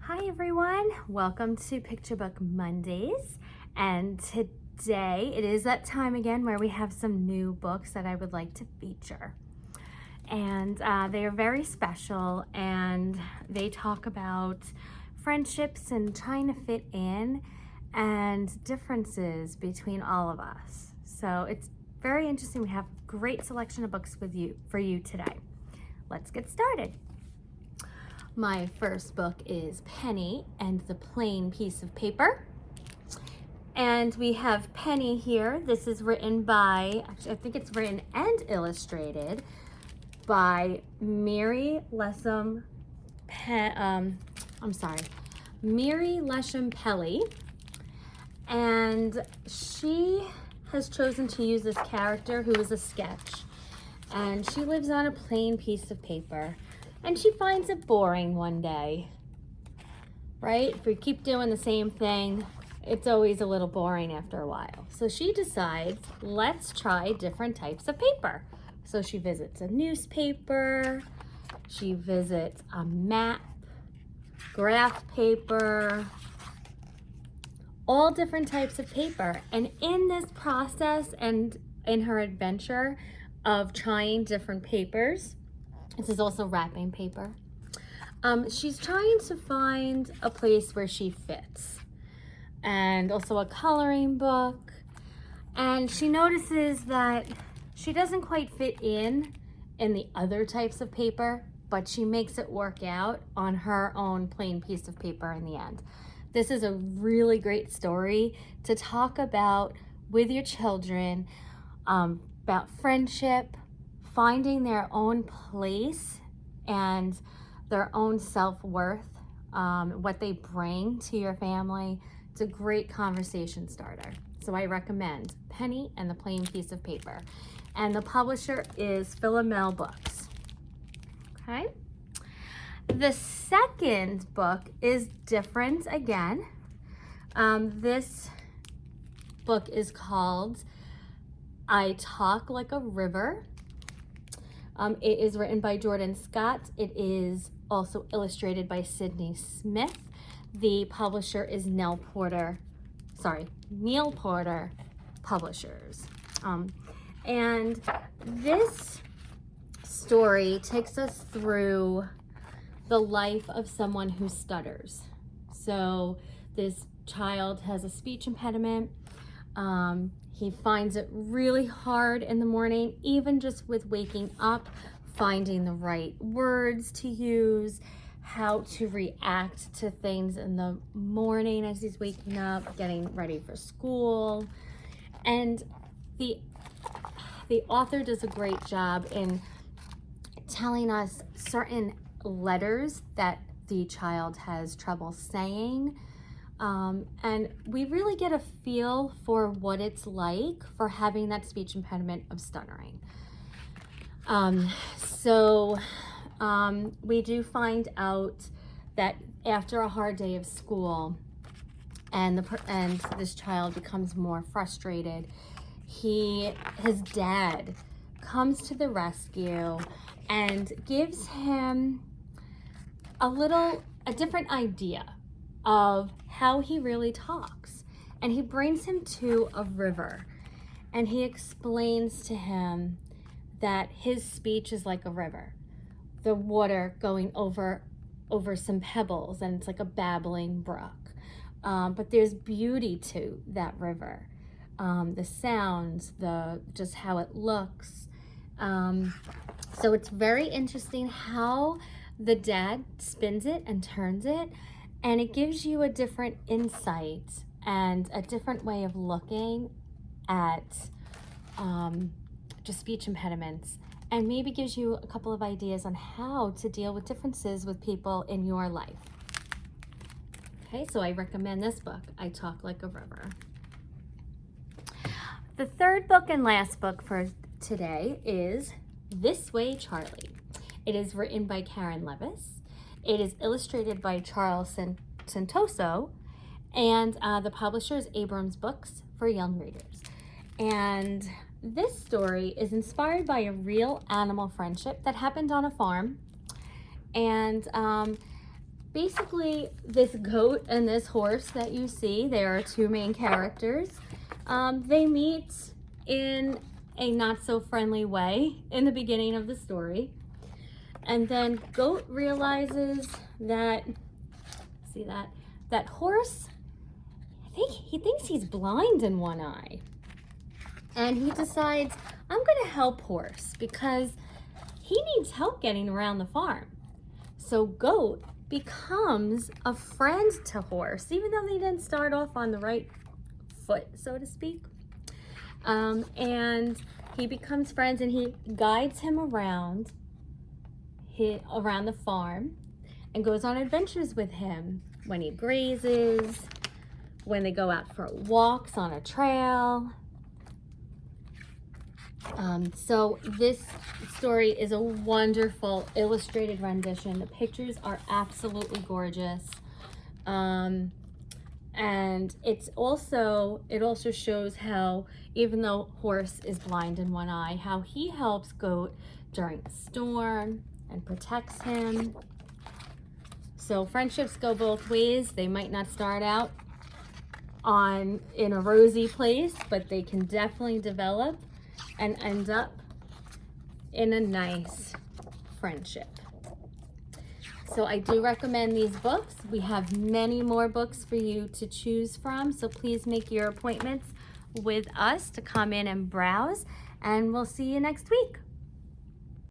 Hi everyone, welcome to Picture Book Mondays, and today it is that time again where we have some new books that I would like to feature. And they are very special, and they talk about friendships and trying to fit in and differences between all of us. So it's very interesting. We have a great selection of books for you today. Let's get started. My first book is Penny and the Plain Piece of Paper. And we have Penny here. This is written by, actually I think it's written and illustrated by Miri Leshem-Pelly. And she has chosen to use this character who is a sketch. And she lives on a plain piece of paper. And she finds it boring one day, right? If we keep doing the same thing, it's always a little boring after a while. So she decides, let's try different types of paper. So she visits a newspaper, she visits a map, graph paper, all different types of paper. And in this process and in her adventure of trying different papers, this is also wrapping paper. She's trying to find a place where she fits, and also a coloring book. And she notices that she doesn't quite fit in the other types of paper, but she makes it work out on her own plain piece of paper in the end. This is a really great story to talk about with your children, about friendship, finding their own place and their own self-worth, what they bring to your family. It's a great conversation starter. So I recommend Penny and the Plain Piece of Paper. And the publisher is Philomel books. Okay. The second book is different again. This book is called I Talk Like a River. It is written by Jordan Scott. It is also illustrated by Sydney Smith. The publisher is Neal Porter Publishers. And this story takes us through the life of someone who stutters. So this child has a speech impediment. He finds it really hard in the morning, even just with waking up, finding the right words to use, how to react to things in the morning as he's waking up, getting ready for school. And the author does a great job in telling us certain letters that the child has trouble saying. And we really get a feel for what it's like for having that speech impediment of stuttering. We do find out that after a hard day of school and this child becomes more frustrated, his dad comes to the rescue and gives him a different idea of how he really talks. And he brings him to a river, and he explains to him that his speech is like a river, the water going over some pebbles, and it's like a babbling brook. But there's beauty to that river, the sounds, just how it looks. So it's very interesting how the dad spins it and turns it, and it gives you a different insight and a different way of looking at just speech impediments, and maybe gives you a couple of ideas on how to deal with differences with people in your life. Okay, so I recommend this book, I Talk Like a River. The third book and last book for today is This Way, Charlie. It is written by Levis. It is illustrated by Santoso, and the publisher is Abrams Books for young readers. And this story is inspired by a real animal friendship that happened on a farm. And basically this goat and this horse that you see, they are two main characters. They meet in a not so friendly way in the beginning of the story. And then goat realizes that, see that horse, he thinks he's blind in one eye. And he decides, I'm gonna help horse because he needs help getting around the farm. So goat becomes a friend to horse, even though they didn't start off on the right foot, so to speak. And he becomes friends, and he guides him around the farm and goes on adventures with him when he grazes, when they go out for walks on a trail. So this story is a wonderful illustrated rendition. The pictures are absolutely gorgeous. And it also shows how, even though horse is blind in one eye, how he helps goat during a storm and protects him. So friendships go both ways. They might not start out in a rosy place, but they can definitely develop and end up in a nice friendship. So I do recommend these books. We have many more books for you to choose from, so please make your appointments with us to come in and browse, and we'll see you next week.